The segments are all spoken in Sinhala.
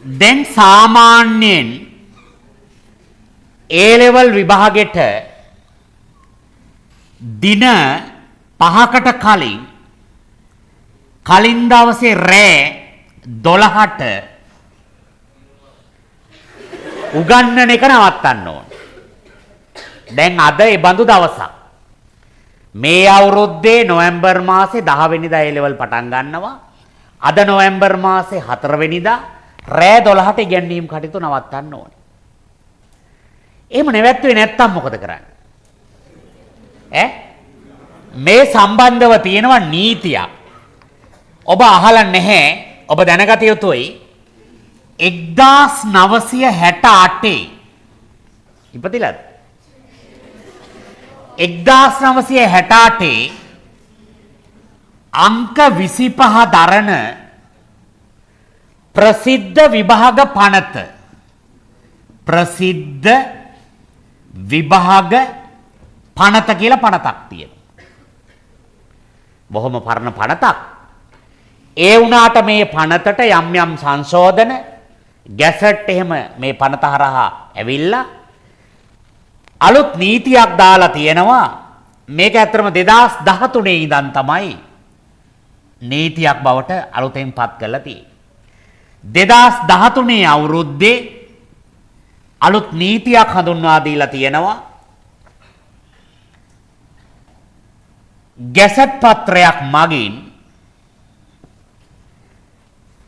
දැන් සාමාන්‍යයෙන් A level විභාගෙට දින 5කට කලින් දවසේ රෑ 12ට උගන්වන එක නවත්තන්න ඕන. දැන් අද ඒ බඳු දවසක්. මේ අවුරුද්දේ නොවැම්බර් මාසේ 10 වෙනිදා A level පටන් ගන්නවා. අද නොවැම්බර් මාසේ 4 වෙනිදා රෑ 12ට ඉගැන්වීම් කටයුතු නවත්තන්න ඕනේ. එහෙම නැවැත්තුවේ නැත්තම් මොකද කරන්නේ? මේ සම්බන්ධව තියෙනවා නීතියක්. ඔබ අහලා නැහැ. ඔබ දැනගත යුතුයි 1968 ඉපදිලාද? 1968 අංක 25 දරන ප්‍රසිද්ධ විභාග පනත ප්‍රසිද්ධ විභාග පනත කියලා පනතක් තියෙනවා. බොහොම පරණ පනතක්. ඒ වුණාට මේ පනතට යම් යම් සංශෝධන ගැසට් එහෙම මේ පනත හරහා ඇවිල්ලා අලුත් නීතියක් දාලා තියෙනවා. මේක ඇත්තටම 2013 ඉඳන් තමයි නීතියක් බවට අලුතෙන් පත් කරලා තියෙන්නේ. 2013 අවුරුද්දේ අලුත් නීතියක් හඳුන්වා දීලා තියෙනවා. ගැසට් පත්‍රයක් මගින්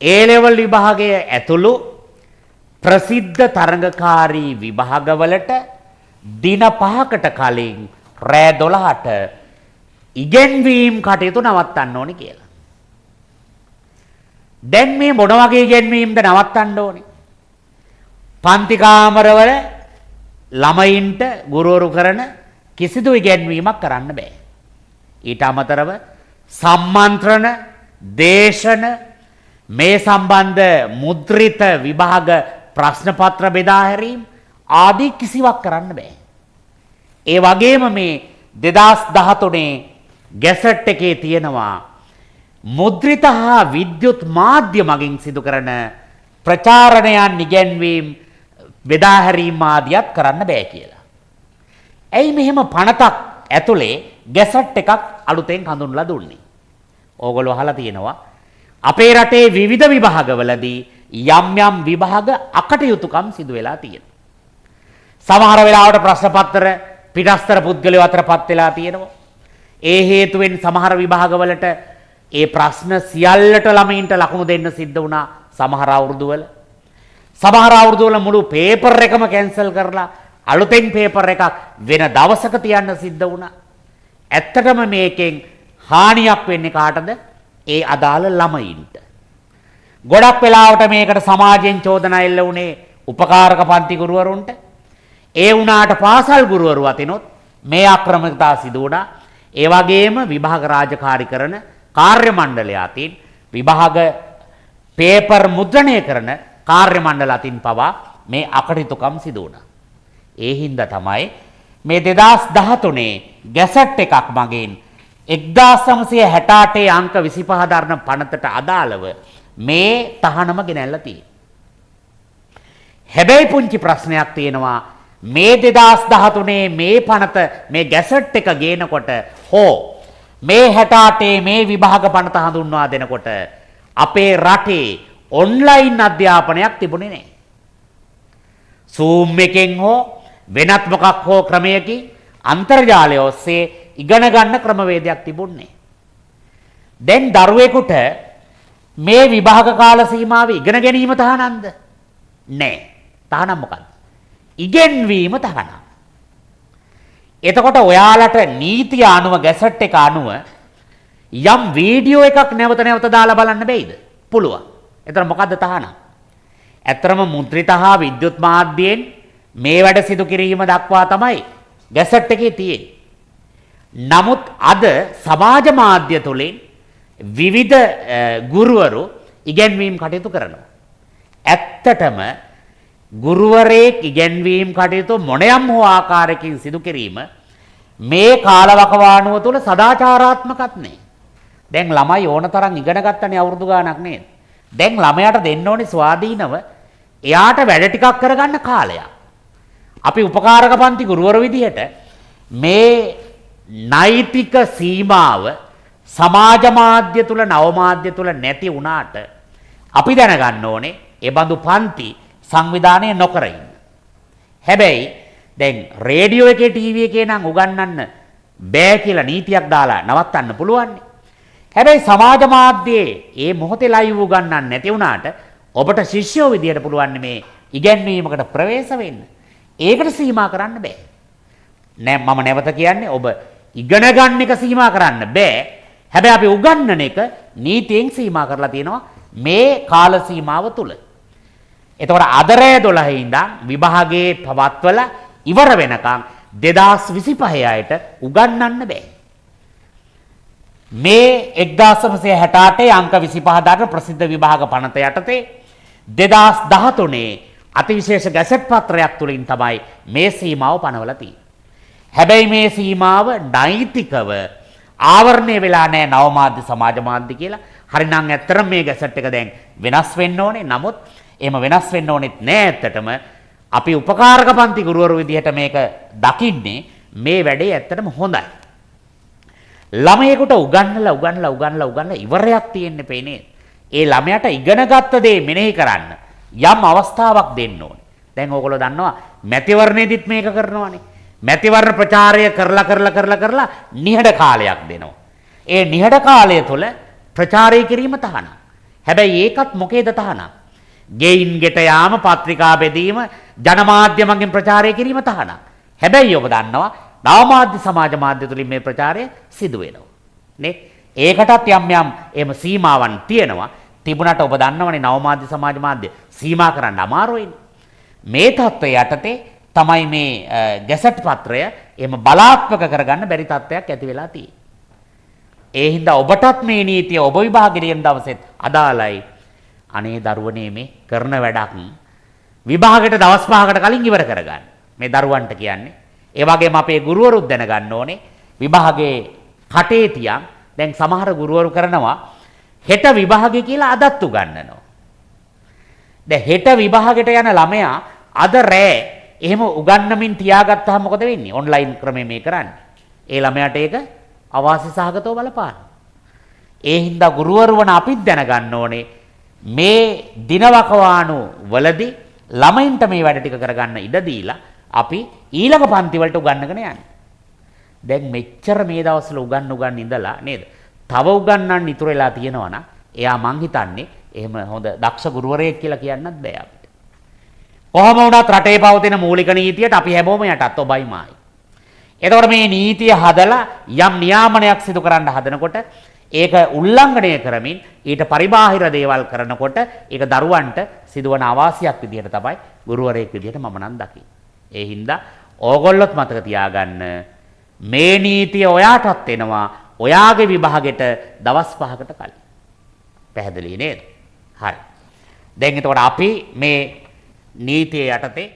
A level විභාගයේ ඇතුළු ප්‍රසිද්ධ තරඟකාරී විභාගවලට දින 5කට කලින් රෑ 12ට ඉගෙනවීම් කටයුතු නවත්තන්න ඕනේ කියලා. දැන් මේ මොන වගේ ඉගෙනවීම්ද නවත්තන්න ඕනේ? පන්ති කාමරවල ළමයින්ට ගුරුවරු කරන කිසිදු ඉගෙනවීමක් කරන්න බෑ. ඊට අමතරව සම්මන්ත්‍රණ, දේශන මේ සම්බන්ධ මුද්‍රිත විභාග ප්‍රශ්න පත්‍ර බෙදා හැරීම ආදී කිසිවක් කරන්න බෑ. ඒ වගේම මේ 2013 ගැසට් එකේ තියෙනවා මුද්‍රිත හා විද්‍යුත් මාධ්‍ය මගින් සිදු කරන ප්‍රචාරණයන් ඉගැන්වීම් බෙදා හැරීම ආදියත් කරන්න බෑ කියලා. ඇයි මෙහෙම පනතක් ඇතුලේ ගැසට් එකක් අලුතෙන් හඳුන්වලා දුන්නේ? ඕගොල්ලෝ අහලා තියෙනවා අපේ රටේ විවිධ විභාගවලදී යම් යම් විභාග අකටයුතුකම් සිදු වෙලා තියෙනවා. සමහර වෙලාවට ප්‍රශ්න පත්‍ර පිටස්තර පුද්ගලයෝ අතරපත් වෙලා තියෙනවා. ඒ හේතුවෙන් සමහර විභාගවලට ඒ ප්‍රශ්න සියල්ලට ළමයින්ට ලකුණු දෙන්න සිද්ධ වුණා සමහර අවුරුදුවල. සමහර අවුරුදුවල මුළු පේපර් එකම කැන්සල් කරලා අලුතෙන් පේපර් එකක් වෙන දවසක තියන්න සිද්ධ වුණා. ඇත්තටම මේකෙන් හානියක් වෙන්නේ කාටද? ඒ අදාළ ළමයින්ට. ගොඩක් වෙලාවට මේකට සමාජයෙන් චෝදනා එල්ල වුණේ උපකාරක පන්ති ගුරුවරුන්ට. ඒ වුණාට පාසල් ගුරුවරු අතිනොත් මේ ආක්‍රමකතා සිදු වුණා. ඒ වගේම විභාග රාජකාරී කරන කාර්ය මණ්ඩලය අතින් විභාග පේපර් මුද්‍රණය කරන කාර්ය මණ්ඩල අතින් පවා මේ අකටයුතුකම් සිදු වුණා. ඒ හින්දා තමයි මේ 2013 ගැසට් එකක් මගින් 1968 අංක 25 දරන පනතට අදාළව මේ තහනම ගෙනල්ලා තියෙන්නේ. හැබැයි පුංචි ප්‍රශ්නයක් තියෙනවා. මේ 2013 මේ පනත මේ ගැසට් එක ගේනකොට හෝ මේ 68 මේ විභාග පනත හඳුන්වා දෙනකොට අපේ රටේ ඔන්ලයින් අධ්‍යාපනයක් තිබුණේ නැහැ. Zoom එකෙන් හෝ වෙනත් මොකක් හෝ ක්‍රමයකින් අන්තර්ජාලය ඔස්සේ ඉගෙන ගන්න ක්‍රමවේදයක් තිබුණේ. දැන් දරුවෙකුට මේ විභාග කාල සීමාවේ ඉගෙන ගැනීම තහනම්ද? නැහැ. තහනම් මොකක්ද? ඉගෙනවීම තහනම්. එතකොට ඔයාලට නීතිය අනුව ගැසට් එක අනුව යම් වීඩියෝ එකක් නැවත නැවත දාලා බලන්න බෑයිද? පුළුවන්. එතන මොකද්ද තහනම්? ඇත්තරම මුද්‍රිත හා විද්‍යුත් මාධ්‍යයෙන් මේ වැඩ සිදු කිරීම දක්වා තමයි ගැසට් එකේ තියෙන්නේ. නමුත් අද සමාජ මාධ්‍ය තුලින් විවිධ ගුරුවරු ඉගැන්වීම් කටයුතු කරනවා. ඇත්තටම ගුරුවරයෙක් ඉගැන්වීම් කටයුතු මොනියම් හෝ ආකාරයකින් සිදු කිරීම මේ කාලවකවානුව තුල සදාචාරාත්මකත් නේ. දැන් ළමයි ඕන තරම් ඉගෙන ගන්නනේ අවුරුදු ගාණක් නේද? දැන් ළමයාට දෙන්න ඕනේ ස්වාධීනව එයාට වැඩ ටිකක් කරගන්න කාලයක්. අපි උපකාරක පන්ති ගුරුවරු විදිහට මේ නෛතික සීමාව සමාජ මාධ්‍ය තුල නව මාධ්‍ය තුල නැති වුණාට අපි දැනගන්න ඕනේ ඒ බඳු පන්ති සංවිධානය නොකර ඉන්න. හැබැයි දැන් රේඩියෝ එකේ ටීවී එකේ නම් උගන්වන්න බෑ කියලා නීතියක් දාලා නවත්තන්න පුළුවන්. හැබැයි සමාජ මාධ්‍යයේ මේ මොහොතේ ලයිව් උගන්වන්න නැති වුණාට ඔබට ශිෂ්‍යෝ විදියට පුළුවන් මේ ඉගැන්වීමකට ප්‍රවේශ වෙන්න. ඒකට සීමා කරන්න බෑ. නෑ මම නැවත කියන්නේ ඔබ ඉගෙන ගන්න එක සීමා කරන්න බෑ. හැබැයි අපි උගන්වන එක නීතියෙන් සීමා කරලා තියෙනවා මේ කාල සීමාව තුල. එතකොට අද රෑ 12 ඉඳන් විභාගයේ පවත්වලා ඉවර වෙනකන් 2025 අයට උගන්වන්න බෑ. මේ 1968 අංක 25 දාට ප්‍රසිද්ධ විභාග පනත යටතේ 2013 අතිවිශේෂ ගැසට් පත්‍රයක් තුලින් තමයි මේ සීමාව පනවලා තියෙන්නේ. හැබැයි මේ සීමාව නෛතිකව ආවරණය වෙලා නැහැ නව මාධ්‍ය සමාජ මාධ්‍ය කියලා. හරිනම් ඇත්තටම මේ ගැසට් එක දැන් වෙනස් වෙන්න ඕනේ. නමුත් එහෙම වෙනස් වෙන්න ඕනෙත් නෑ ඇත්තටම. අපි උපකාරක පන්ති ගුරුවරු විදිහට මේක දකින්නේ මේ වැඩේ ඇත්තටම හොඳයි. ළමයෙකුට උගන්වලා ඉවරයක් තියෙන්න පේන්නේ. ඒ ළමයාට ඉගෙනගත්ත දේ මෙනෙහි කරන්න යම් අවස්ථාවක් දෙන්න ඕනේ. දැන් ඕගොල්ලෝ දන්නවා මැතිවරණයේදීත් මේක කරනවානේ. මැතිවරණ ප්‍රචාරය කරලා නිහඬ කාලයක් දෙනවා. ඒ නිහඬ කාලය තුළ ප්‍රචාරය කිරීම තහනම්. හැබැයි ඒකත් මොකේද තහනම්? ගෙයින් ගෙට යාම, පත්‍රිකා බෙදීම, ජනමාධ්‍ය මගින් ප්‍රචාරය කිරීම තහනම්. හැබැයි ඔබ දන්නවා නව මාධ්‍ය සමාජ මාධ්‍ය තුලින් මේ ප්‍රචාරය සිදු වෙනවා. නේ? ඒකටත් යම් එහෙම සීමාවන් තියෙනවා. තිබුණාට ඔබ දන්නවනේ නව මාධ්‍ය සමාජ මාධ්‍ය සීමා කරන්න අමාරුයි. මේ தত্ত্বය යටතේ තමයි මේ ගැසට් පත්‍රය එහෙම බලාත්මක කරගන්න බැරි තත්ත්වයක් ඇති වෙලා තියෙන්නේ. ඒ හින්දා ඔබටත් මේ නීතිය ඔබ විභාගෙට දවසෙත් අදාළයි. අනේ දරුවනේ මේ කරන වැඩක් විභාගෙට දවස් 5කට කලින් ඉවර කරගන්න. මේ දරුවන්ට කියන්නේ. ඒ වගේම අපේ ගුරුවරුත් දැනගන්න ඕනේ විභාගේ කටේ තියන් දැන් සමහර ගුරුවරු කරනවා හෙට විභාගේ කියලා අදත් උගන්වනවා. දැන් හෙට විභාගෙට යන ළමයා අද රෑ එහෙම උගන්වමින් තියාගත්තාම මොකද වෙන්නේ? ඔන්ලයින් ක්‍රමේ මේ කරන්නේ. ඒ ළමයාට ඒක අවාසි සහගතව බලපාන. ඒ හින්දා ගුරුවරු වන අපිත් දැනගන්න ඕනේ මේ දිනවකවානු වලදී ළමයින්ට මේ වැඩ ටික කරගන්න ඉඩ දීලා අපි ඊළඟ පන්ති වලට උගන්වගෙන යන්නේ. දැන් මෙච්චර මේ දවස්වල උගන් ඉඳලා නේද? තව උගන්වන්න ඉතුරු වෙලා තියෙනවා නම් එයා මං හිතන්නේ එහෙම හොඳ දක්ෂ ගුරුවරයෙක් කියලා කියන්නත් බෑ අපිට. කොහොම වුණත් රටේ පවතින මූලික නීතියට අපි හැමෝම යටත් ඔබයි මායි. එතකොට මේ නීතිය හදලා යම් නියාමනයක් සිදු කරන්න හදනකොට ඒක උල්ලංඝනය කරමින් ඊට පරිබාහිර දේවල් කරනකොට ඒක දරුවන්ට සිදුවන අවාසියක් විදිහට තමයි ගුරුවරයෙක් විදිහට මම නම් දකින්නේ. ඒ හින්දා ඕගොල්ලොත් මතක තියාගන්න මේ නීතිය ඔයාටත් එනවා ඔයාගේ විභාගෙට දවස් 5කට කලින්. පැහැදිලි නේද? හරි. දැන් එතකොට අපි මේ නීතිය යටතේ